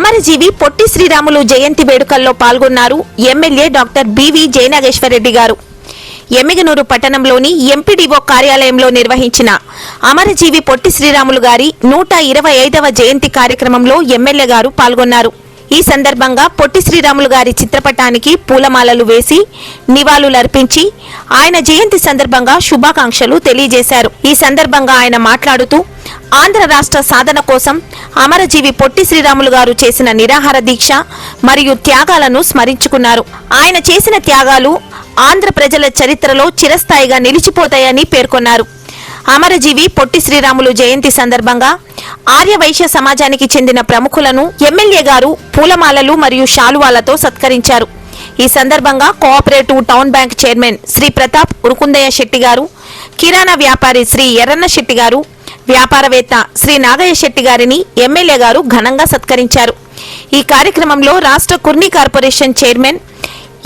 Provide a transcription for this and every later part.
అమరజీవి పొట్టి శ్రీరాములు జయంతి వేడుకల్లో పాల్గొన్నారు MLA doctor BV Jayanageswara Reddy గారు. ఎమ్మిగనూరు పట్టణంలోని ఎంపీడీఓ కార్యాలయంలో నిర్వహించిన అమరజీవి పొట్టి శ్రీరాములు గారి 125వ జయంతి కార్యక్రమంలో ఎమ్మెల్యే గారు పాల్గొన్నారు. ఈ సందర్భంగా పొట్టి శ్రీరాములు గారి చిత్రపటానికి పూలమాలలు వేసి నివాళులర్పించి ఆయన జయంతి సందర్భంగా శుభాకాంక్షలు తెలియజేశారు. ఈ సందర్భంగా ఆయన మాట్లాడుతూ ఆంధ్ర రాష్ట్ర సాధన కోసం అమరజీవి పొట్టి శ్రీరాములు గారు చేసిన నిరాహార దీక్ష మరియు త్యాగాలను స్మరించుకున్నారు. ఆయన చేసిన త్యాగాలు ఆంధ్ర ప్రజల చరిత్రలో చిరస్థాయిగా నిలిచిపోతాయని పేర్కొన్నారు. అమరజీవి పొట్టి శ్రీరాములు జయంతి సందర్భంగా ఆర్యవైశ్య సమాజానికి చెందిన ప్రముఖులను ఎమ్మెల్యే గారు పూలమాలలు మరియు శాలువాలతో సత్కరించారు. ఈ సందర్భంగా cooperative town bank chairman Shri Pratap Urukundayya Shetty గారు, కిరాణా వ్యాపారి శ్రీ ఎర్రన్న శెట్టి గారు, వ్యాపారవేత్త శ్రీ నాగయ్య శెట్టి గారిని ఎమ్మెల్యే గారు ఘనంగా సత్కరించారు. ఈ కార్యక్రమంలో రాష్ట్ర Kurni corporation chairman,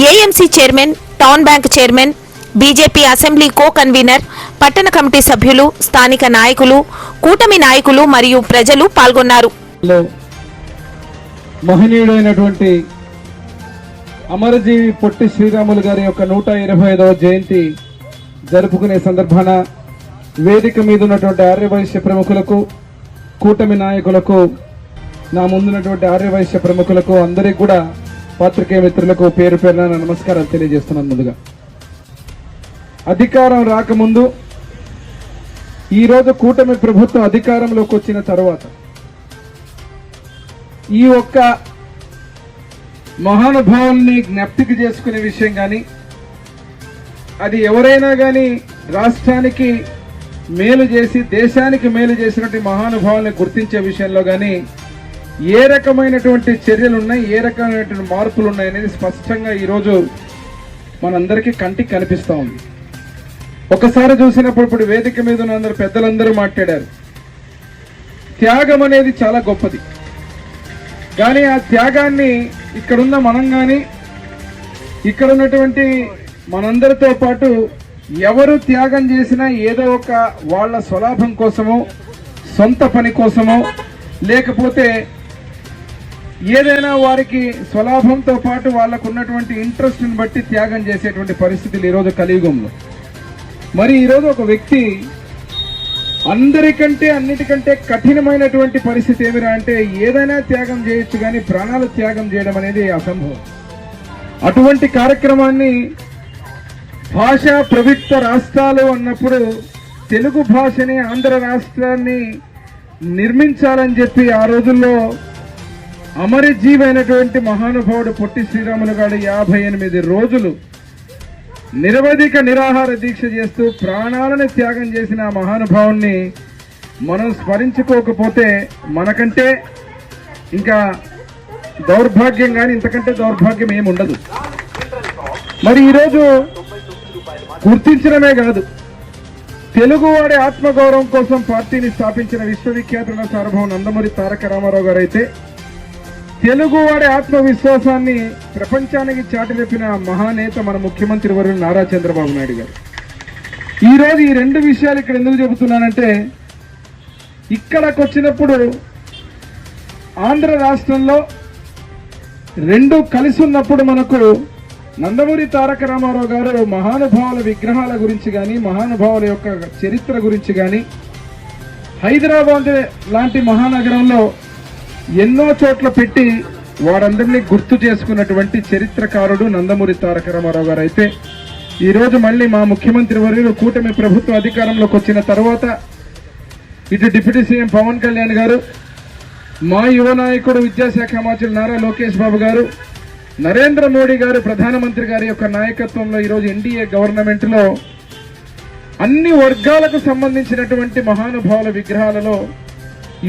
AMC chairman, town bank chairman, BJP assembly co convener, పట్టణ కమిటీ సభ్యులు, స్థానిక నాయకులు, కూటమి నాయకులు మరియు ప్రజలు పాల్గొన్నారు. మహనీయుడైనటువంటి అమరజీవి పొట్టి శ్రీరాములు గారి యొక్క 125వ జయంతి జరుపుకునే సందర్భాన వేదిక మీద ఉన్నటువంటి ఆర్యవైశ్య ప్రముఖులకు, కూటమి నాయకులకు, నా ముందున్నటువంటి ఆర్యవైశ్య ప్రముఖులకు, అందరికీ కూడా పాత్రికేయ మిత్రులకు పేరు పేరున నమస్కారాలు తెలియజేస్తున్నాను. ముందుగా అధికారం రాకముందు, ఈరోజు కూటమి ప్రభుత్వం అధికారంలోకి వచ్చిన తర్వాత ఈ ఒక్క మహానుభావుల్ని జ్ఞప్తికి చేసుకునే విషయం కానీ, అది ఎవరైనా కానీ రాష్ట్రానికి మేలు చేసి దేశానికి మేలు చేసినటువంటి మహానుభావుల్ని గుర్తించే విషయంలో కానీ ఏ రకమైనటువంటి చర్యలు ఉన్నాయి, ఏ రకమైనటువంటి మార్పులు ఉన్నాయి అనేది స్పష్టంగా ఈరోజు మనందరికీ కంటికి కనిపిస్తూ ఉంది. ఒకసారి చూసినప్పుడు ఇప్పుడు వేదిక మీద ఉన్న అందరు పెద్దలందరూ మాట్లాడారు. త్యాగం అనేది చాలా గొప్పది, కానీ ఆ త్యాగాన్ని ఇక్కడున్న మనం కానీ, ఇక్కడ ఉన్నటువంటి మనందరితో పాటు ఎవరు త్యాగం చేసినా ఏదో ఒక వాళ్ళ స్వలాభం కోసమో, సొంత పని కోసమో, లేకపోతే ఏదైనా వారికి స్వలాభంతో పాటు వాళ్ళకు ఉన్నటువంటి ఇంట్రెస్ట్ని బట్టి త్యాగం చేసేటువంటి పరిస్థితులు ఈరోజు కలియుగంలో. మరి ఈరోజు ఒక వ్యక్తి అందరికంటే అన్నిటికంటే కఠినమైనటువంటి పరిస్థితి ఏమిరా అంటే ఏదైనా త్యాగం చేయొచ్చు, కానీ ప్రాణాలు త్యాగం చేయడం అనేది అసంభవం. అటువంటి కార్యక్రమాన్ని భాషా ప్రవిక్త రాష్ట్రాలు అన్నప్పుడు తెలుగు భాషని, ఆంధ్ర రాష్ట్రాన్ని నిర్మించాలని చెప్పి ఆ రోజుల్లో అమరజీవి అయినటువంటి మహానుభావుడు పొట్టి శ్రీరాములు గారు 58 రోజులు నిరవధిక నిరాహార దీక్ష చేస్తూ ప్రాణాలను త్యాగం చేసిన ఆ మహానుభావుణ్ణి మనం స్మరించుకోకపోతే మనకంటే ఇంకా దౌర్భాగ్యం కానీ ఇంతకంటే దౌర్భాగ్యం ఏముండదు. మరి ఈరోజు గుర్తించడమే కాదు, తెలుగువాడి ఆత్మగౌరవం కోసం పార్టీని స్థాపించిన విశ్వవిఖ్యాతుల సార్వభౌమ నందమూరి తారక రామారావు గారు అయితే తెలుగువాడి ఆత్మవిశ్వాసాన్ని ప్రపంచానికి చాటిరెప్పిన మహానేత మన ముఖ్యమంత్రి వర్యులు నారా చంద్రబాబు నాయుడు గారు. ఈరోజు ఈ రెండు విషయాలు ఇక్కడ ఎందుకు చెబుతున్నానంటే, ఇక్కడికి వచ్చినప్పుడు ఆంధ్ర రాష్ట్రంలో రెండు కలిసి ఉన్నప్పుడు మనకు నందమూరి తారక రామారావు గారు మహానుభావుల విగ్రహాల గురించి కానీ, మహానుభావుల యొక్క చరిత్ర గురించి కానీ, హైదరాబాద్ లాంటి మహానగరంలో ఎన్నో చోట్ల పెట్టి వారందరినీ గుర్తు చేసుకున్నటువంటి చరిత్రకారుడు నందమూరి తారక రామారావు గారు అయితే ఈరోజు మళ్ళీ మా ముఖ్యమంత్రి వర్యులు కూటమి ప్రభుత్వం అధికారంలోకి వచ్చిన తర్వాత ఇటు డిప్యూటీ సీఎం పవన్ కళ్యాణ్ గారు, మా యువ నాయకుడు విద్యాశాఖ మంత్రి నారా లోకేష్ బాబు గారు, నరేంద్ర మోడీ గారు ప్రధానమంత్రి గారి యొక్క నాయకత్వంలో ఈరోజు ఎన్డీఏ గవర్నమెంట్లో అన్ని వర్గాలకు సంబంధించినటువంటి మహానుభావుల విగ్రహాలలో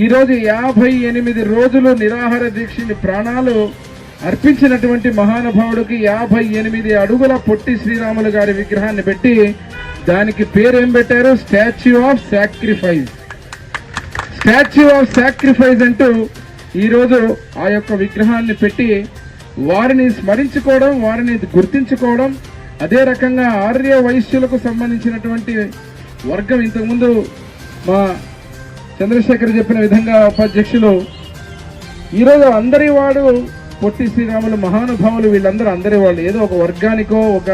ఈరోజు 58 రోజులు నిరాహార దీక్షని ప్రాణాలు అర్పించినటువంటి మహానుభావుడికి 58 అడుగుల పొట్టి శ్రీరాములు గారి విగ్రహాన్ని పెట్టి దానికి పేరేం పెట్టారు? Statue of sacrifice. Statue of sacrifice అంటూ ఈరోజు ఆ యొక్క విగ్రహాన్ని పెట్టి వారిని స్మరించుకోవడం, వారిని గుర్తించుకోవడం. అదే రకంగా ఆర్య వైశ్యులకు సంబంధించినటువంటి వర్గం ఇంతకుముందు మా చంద్రశేఖర్ చెప్పిన విధంగా ఉపాధ్యక్షులు ఈరోజు అందరి వాడు పొట్టి శ్రీరాములు మహానుభావులు, వీళ్ళందరూ అందరి వాళ్ళు, ఏదో ఒక వర్గానికో ఒక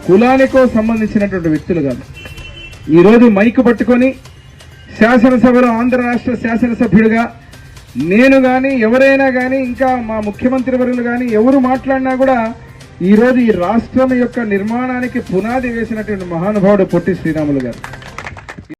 కులానికో సంబంధించినటువంటి వ్యక్తులు కాదు. ఈరోజు మైకు పట్టుకొని శాసనసభలో ఆంధ్ర రాష్ట్ర శాసనసభ్యుడిగా నేను కానీ ఎవరైనా కానీ ఇంకా మా ముఖ్యమంత్రి వర్యులు కానీ ఎవరు మాట్లాడినా కూడా ఈరోజు ఈ రాష్ట్రం యొక్క నిర్మాణానికి పునాది వేసినటువంటి మహానుభావుడు పొట్టి శ్రీరాములు గారు.